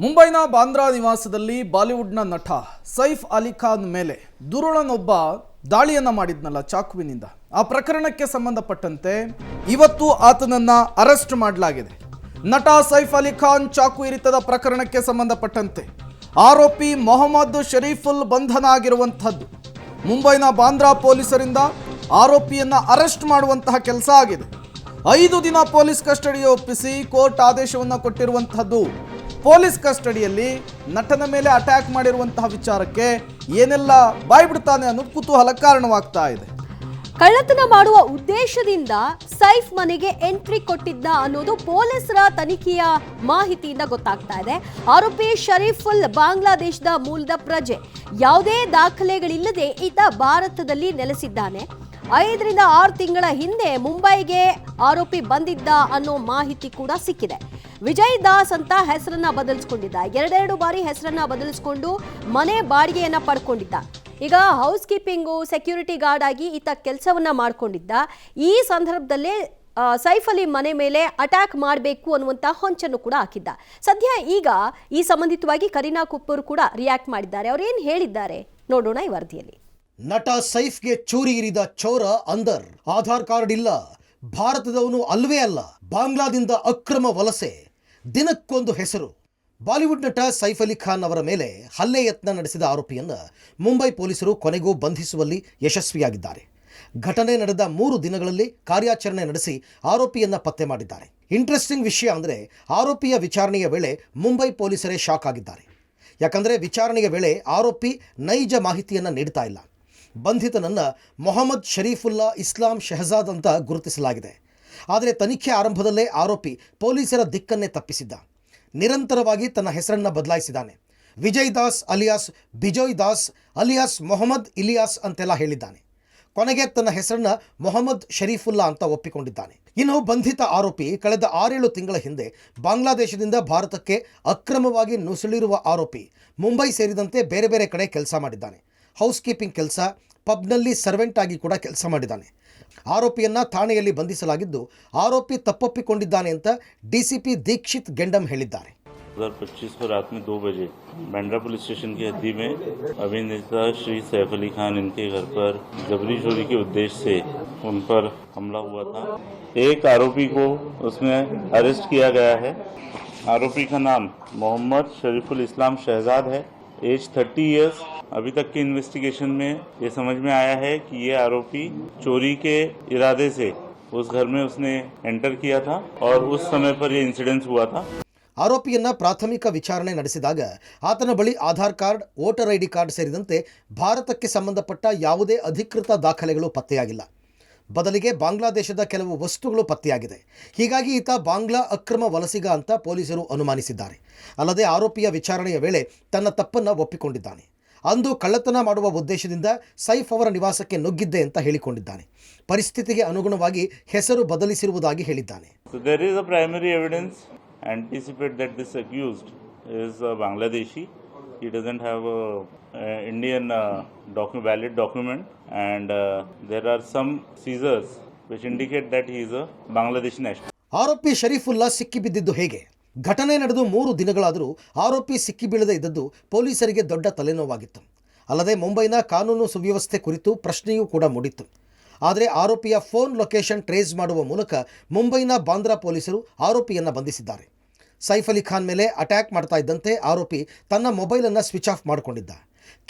ಮುಂಬೈನ ಬಾಂದ್ರಾ ನಿವಾಸದಲ್ಲಿ ಬಾಲಿವುಡ್ನ ನಟ ಸೈಫ್ ಅಲಿ ಖಾನ್ ಮೇಲೆ ದುರುಳನೊಬ್ಬ ದಾಳಿಯನ್ನ ಮಾಡಿದ್ನಲ್ಲ ಚಾಕುವಿನಿಂದ. ಆ ಪ್ರಕರಣಕ್ಕೆ ಸಂಬಂಧಪಟ್ಟಂತೆ ಇವತ್ತು ಆತನನ್ನ ಅರೆಸ್ಟ್ ಮಾಡಲಾಗಿದೆ. ನಟ ಸೈಫ್ ಅಲಿ ಖಾನ್ ಚಾಕು ಇರಿತದ ಪ್ರಕರಣಕ್ಕೆ ಸಂಬಂಧಪಟ್ಟಂತೆ ಆರೋಪಿ ಮೊಹಮ್ಮದ್ ಶರೀಫುಲ್ ಬಂಧನ ಆಗಿರುವಂತಹದ್ದು. ಮುಂಬೈನ ಬಾಂದ್ರಾ ಪೊಲೀಸರಿಂದ ಆರೋಪಿಯನ್ನ ಅರೆಸ್ಟ್ ಮಾಡುವಂತಹ ಕೆಲಸ ಆಗಿದೆ. 5 ದಿನ ಪೊಲೀಸ್ ಕಸ್ಟಡಿಗೆ ಒಪ್ಪಿಸಿ ಕೋರ್ಟ್ ಆದೇಶವನ್ನು ಕೊಟ್ಟಿರುವಂತಹದ್ದು. ಪೊಲೀಸ್ ಕಸ್ಟಡಿಯಲ್ಲಿ ನಟನ ಮೇಲೆ ಅಟ್ಯಾಕ್ ಮಾಡಿರುವಂತಹ ವಿಚಾರಕ್ಕೆ ಏನೆಲ್ಲ ಬಾಯ್ಬಿಡ್ತಾನೆ ಅನ್ನೋದು ಕುತೂಹಲ ಕಾರಣವಾಗ್ತಾ ಇದೆ. ಕಳ್ಳತನ ಮಾಡುವ ಉದ್ದೇಶದಿಂದ ಸೈಫ್ ಮನೆಗೆ ಎಂಟ್ರಿ ಕೊಟ್ಟಿದ್ದ ಅನ್ನೋದು ಪೊಲೀಸರ ತನಿಖೆಯ ಮಾಹಿತಿಯಿಂದ ಗೊತ್ತಾಗ್ತಾ ಇದೆ. ಆರೋಪಿ ಶರೀಫುಲ್ ಬಾಂಗ್ಲಾದೇಶದ ಮೂಲದ ಪ್ರಜೆ. ಯಾವುದೇ ದಾಖಲೆಗಳಿಲ್ಲದೆ ಈತ ಭಾರತದಲ್ಲಿ ನೆಲೆಸಿದ್ದಾನೆ. 5 ರಿಂದ 6 ತಿಂಗಳ ಹಿಂದೆ ಮುಂಬೈಗೆ ಆರೋಪಿ ಬಂದಿದ್ದ ಅನ್ನೋ ಮಾಹಿತಿ ಕೂಡ ಸಿಕ್ಕಿದೆ. ವಿಜಯ್ ದಾಸ್ ಅಂತ ಹೆಸರನ್ನ ಬದಲಿಸಿಕೊಂಡಿದ್ದ. 2 ಬಾರಿ ಹೆಸರನ್ನ ಬದಲಿಸಿಕೊಂಡು ಮನೆ ಬಾಡಿಗೆಯನ್ನ ಪಡ್ಕೊಂಡಿದ್ದ. ಈಗ ಹೌಸ್ ಕೀಪಿಂಗು, ಸೆಕ್ಯೂರಿಟಿ ಗಾರ್ಡ್ ಆಗಿ ಈತ ಕೆಲಸವನ್ನ ಮಾಡ್ಕೊಂಡಿದ್ದ. ಈ ಸಂದರ್ಭದಲ್ಲೇ ಸೈಫ್ ಅಲಿ ಮನೆ ಮೇಲೆ ಅಟ್ಯಾಕ್ ಮಾಡಬೇಕು ಅನ್ನುವಂಥ ಹೊಂಚನ್ನು ಕೂಡ ಹಾಕಿದ್ದ. ಸದ್ಯ ಈಗ ಈ ಸಂಬಂಧಿತವಾಗಿ ಕರೀನಾ ಕಪೂರ್ ಕೂಡ ರಿಯಾಕ್ಟ್ ಮಾಡಿದ್ದಾರೆ. ಅವ್ರೇನು ಹೇಳಿದ್ದಾರೆ ನೋಡೋಣ ಈ ವರದಿಯಲ್ಲಿ. ನಟ ಸೈಫ್ಗೆ ಚೂರಿ ಇರಿದ ಚೋರ ಅಂದರ್. ಆಧಾರ್ ಕಾರ್ಡ್ ಇಲ್ಲ, ಭಾರತದವನು ಅಲ್ವೇ ಅಲ್ಲ, ಬಾಂಗ್ಲಾದಿಂದ ಅಕ್ರಮ ವಲಸೆ, ದಿನಕ್ಕೊಂದು ಹೆಸರು. ಬಾಲಿವುಡ್ ನಟ ಸೈಫ್ ಅಲಿ ಖಾನ್ ಅವರ ಮೇಲೆ ಹಲ್ಲೆ ಯತ್ನ ನಡೆಸಿದ ಆರೋಪಿಯನ್ನ ಮುಂಬೈ ಪೊಲೀಸರು ಕೊನೆಗೂ ಬಂಧಿಸುವಲ್ಲಿ ಯಶಸ್ವಿಯಾಗಿದ್ದಾರೆ. ಘಟನೆ ನಡೆದ 3 ದಿನಗಳಲ್ಲಿ ಕಾರ್ಯಾಚರಣೆ ನಡೆಸಿ ಆರೋಪಿಯನ್ನ ಪತ್ತೆ ಮಾಡಿದ್ದಾರೆ. ಇಂಟ್ರೆಸ್ಟಿಂಗ್ ವಿಷಯ ಅಂದರೆ ಆರೋಪಿಯ ವಿಚಾರಣೆಯ ವೇಳೆ ಮುಂಬೈ ಪೊಲೀಸರೇ ಶಾಕ್ ಆಗಿದ್ದಾರೆ. ಯಾಕಂದರೆ ವಿಚಾರಣೆಯ ವೇಳೆ ಆರೋಪಿ ನೈಜ ಮಾಹಿತಿಯನ್ನು ನೀಡ್ತಾ ಇಲ್ಲ. ಬಂಧಿತನನ್ನ ಮೊಹಮ್ಮದ್ ಶರೀಫುಲ್ಲಾ ಇಸ್ಲಾಂ ಶೆಹಜಾದ್ ಅಂತ ಗುರುತಿಸಲಾಗಿದೆ. ಆದರೆ ತನಿಖೆ ಆರಂಭದಲ್ಲೇ ಆರೋಪಿ ಪೊಲೀಸರ ದಿಕ್ಕನ್ನೇ ತಪ್ಪಿಸಿದ್ದ. ನಿರಂತರವಾಗಿ ತನ್ನ ಹೆಸರನ್ನು ಬದಲಾಯಿಸಿದ್ದಾನೆ. ವಿಜಯ್ ದಾಸ್ ಅಲಿಯಾಸ್ ಬಿಜೋಯ್ ದಾಸ್ ಅಲಿಯಾಸ್ ಮೊಹಮ್ಮದ್ ಇಲಿಯಾಸ್ ಅಂತೆಲ್ಲ ಹೇಳಿದ್ದಾನೆ. ಕೊನೆಗೆ ತನ್ನ ಹೆಸರನ್ನ ಮೊಹಮ್ಮದ್ ಶರೀಫುಲ್ಲಾ ಅಂತ ಒಪ್ಪಿಕೊಂಡಿದ್ದಾನೆ. ಇನ್ನು ಬಂಧಿತ ಆರೋಪಿ ಕಳೆದ 6-7 ತಿಂಗಳ ಹಿಂದೆ ಬಾಂಗ್ಲಾದೇಶದಿಂದ ಭಾರತಕ್ಕೆ ಅಕ್ರಮವಾಗಿ ನುಸುಳಿರುವ ಆರೋಪಿ ಮುಂಬೈ ಸೇರಿದಂತೆ ಬೇರೆ ಬೇರೆ ಕಡೆ ಕೆಲಸ ಮಾಡಿದ್ದಾನೆ. ಹೌಸ್ ಕೀಪಿಂಗ್ ಕೆಲಸ, ಪಬ್ನಲ್ಲಿ ಸರ್ವೆಂಟ್ ಆಗಿ ಕೂಡ ಕೆಲಸ ಮಾಡಿದ್ದಾನೆ. ಆರೋಪಿಯನ್ನ ಠಾಣೆಯಲ್ಲಿ ಬಂಧಿಸಲಾಗಿದ್ದು ಆರೋಪಿ ತಪ್ಪೊಪ್ಪಿಕೊಂಡಿದ್ದಾನೆ ಅಂತ ಡಿಸಿಪಿ ದೀಕ್ಷಿತ್ ಗೆಂಡಮ್ ಹೇಳಿದ್ದಾರೆ. 2025 को रात में 2 बजे बांद्रा पुलिस स्टेशन की हद्दी में अभिनेता श्री सैफ अली खान इनके घर पर जबरी चोरी के उद्देश्य से उन पर हमला हुआ था. एक आरोपी को उसमें अरेस्ट किया गया है. आरोपी का नाम मोहम्मद शरीफुल इस्लाम शहजाद है. Age 30 years. अभी तक की इन्वेस्टिगेशन में ये समझ में आया है कि ये आरोपी चोरी के इरादे से उस घर में उसने एंटर किया था और उस समय पर ये इंसिडेंस हुआ था. ಆರೋಪಿಯನ್ನ ಪ್ರಾಥಮಿಕ ವಿಚಾರಣೆ ನಡೆಸಿದಾಗ ಆತನ ಬಳಿ Aadhaar card, voter ID card ಸೇರಿದಂತೆ ಭಾರತಕ್ಕೆ ಸಂಬಂಧಪಟ್ಟ ಯಾವುದೇ ಅಧಿಕೃತ ದಾಖಲೆಗಳು ಪತ್ತೆಯಾಗಿಲ್ಲ. ಬದಲಿಗೆ ಬಾಂಗ್ಲಾದೇಶದ ಕೆಲವು ವಸ್ತುಗಳು ಪತ್ತೆಯಾಗಿದೆ. ಹೀಗಾಗಿ ಈತ ಬಾಂಗ್ಲಾ ಅಕ್ರಮ ವಲಸಿಗ ಅಂತ ಪೊಲೀಸರು ಅನುಮಾನಿಸಿದ್ದಾರೆ. ಅಲ್ಲದೆ ಆರೋಪಿಯ ವಿಚಾರಣೆಯ ವೇಳೆ ತನ್ನ ತಪ್ಪನ್ನು ಒಪ್ಪಿಕೊಂಡಿದ್ದಾನೆ. ಅಂದು ಕಳ್ಳತನ ಮಾಡುವ ಉದ್ದೇಶದಿಂದ ಸೈಫ್ ಅವರ ನಿವಾಸಕ್ಕೆ ನುಗ್ಗಿದ್ದೆ ಅಂತ ಹೇಳಿಕೊಂಡಿದ್ದಾನೆ. ಪರಿಸ್ಥಿತಿಗೆ ಅನುಗುಣವಾಗಿ ಹೆಸರು ಬದಲಿಸಿರುವುದಾಗಿ ಹೇಳಿದ್ದಾನೆ. Anticipate that this accused is Bangladeshi. He doesn't have a Indian valid document, and there are some seizures which indicate that he is a Bangladeshi national. ಆರೋಪಿ ಶರೀಫುಲ್ಲಾ ಸಿಕ್ಕಿಬಿದ್ದಿದ್ದು ಹೇಗೆ? ಘಟನೆ ನಡೆದು 3 ದಿನಗಳಾದರೂ ಆರೋಪಿ ಸಿಕ್ಕಿಬೀಳದೇ ಇದ್ದದ್ದು ಪೊಲೀಸರಿಗೆ ದೊಡ್ಡ ತಲೆನೋವಾಗಿತ್ತು. ಅಲ್ಲದೆ ಮುಂಬೈನ ಕಾನೂನು ಸುವ್ಯವಸ್ಥೆ ಕುರಿತು ಪ್ರಶ್ನೆಯೂ ಕೂಡ ಮೂಡಿತ್ತು. ಆದರೆ ಆರೋಪಿಯ ಫೋನ್ ಲೊಕೇಶನ್ ಟ್ರೇಸ್ ಮಾಡುವ ಮೂಲಕ ಮುಂಬೈನ ಬಾಂದ್ರಾ ಪೊಲೀಸರು ಆರೋಪಿಯನ್ನು ಬಂಧಿಸಿದ್ದಾರೆ. ಸೈಫ್ ಅಲಿ ಖಾನ್ ಮೇಲೆ ಅಟ್ಯಾಕ್ ಮಾಡ್ತಾ ಇದ್ದಂತೆ ಆರೋಪಿ ತನ್ನ ಮೊಬೈಲನ್ನು ಸ್ವಿಚ್ ಆಫ್ ಮಾಡಿಕೊಂಡಿದ್ದ.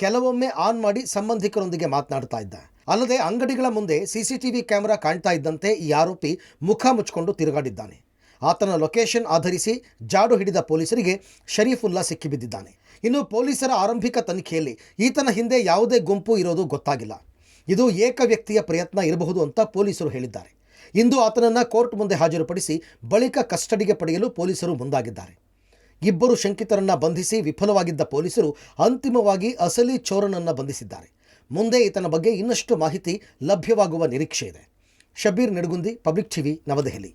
ಕೆಲವೊಮ್ಮೆ ಆನ್ ಮಾಡಿ ಸಂಬಂಧಿಕರೊಂದಿಗೆ ಮಾತನಾಡ್ತಾ ಇದ್ದ. ಅಲ್ಲದೆ ಅಂಗಡಿಗಳ ಮುಂದೆ ಸಿಸಿಟಿವಿ ಕ್ಯಾಮೆರಾ ಕಾಣ್ತಾ ಇದ್ದಂತೆ ಈ ಆರೋಪಿ ಮುಖ ಮುಚ್ಚಿಕೊಂಡು ತಿರುಗಾಡಿದ್ದಾನೆ. ಆತನ ಲೊಕೇಶನ್ ಆಧರಿಸಿ ಜಾಡು ಹಿಡಿದ ಪೊಲೀಸರಿಗೆ ಶರೀಫುಲ್ಲಾ ಸಿಕ್ಕಿಬಿದ್ದಿದ್ದಾನೆ. ಇನ್ನು ಪೊಲೀಸರ ಆರಂಭಿಕ ತನಿಖೆಯಲ್ಲಿ ಈತನ ಹಿಂದೆ ಯಾವುದೇ ಗುಂಪು ಇರೋದು ಗೊತ್ತಾಗಿಲ್ಲ. ಇದು ಏಕ ವ್ಯಕ್ತಿಯ ಪ್ರಯತ್ನ ಇರಬಹುದು ಅಂತ ಪೊಲೀಸರು ಹೇಳಿದ್ದಾರೆ. ಇಂದು ಆತನನ್ನು ಕೋರ್ಟ್ ಮುಂದೆ ಹಾಜರುಪಡಿಸಿ ಬಳಿಕ ಕಸ್ಟಡಿಗೆ ಪಡೆಯಲು ಪೊಲೀಸರು ಮುಂದಾಗಿದ್ದಾರೆ. 2 ಶಂಕಿತರನ್ನ ಬಂಧಿಸಿ ವಿಫಲವಾಗಿದ್ದ ಪೊಲೀಸರು ಅಂತಿಮವಾಗಿ ಅಸಲಿ ಚೋರನನ್ನು ಬಂಧಿಸಿದ್ದಾರೆ. ಮುಂದೆ ಈತನ ಬಗ್ಗೆ ಇನ್ನಷ್ಟು ಮಾಹಿತಿ ಲಭ್ಯವಾಗುವ ನಿರೀಕ್ಷೆ ಇದೆ. ಶಬೀರ್ ನಿಡಗುಂದಿ, ಪಬ್ಲಿಕ್ ಟಿವಿ, ನವದೆಹಲಿ.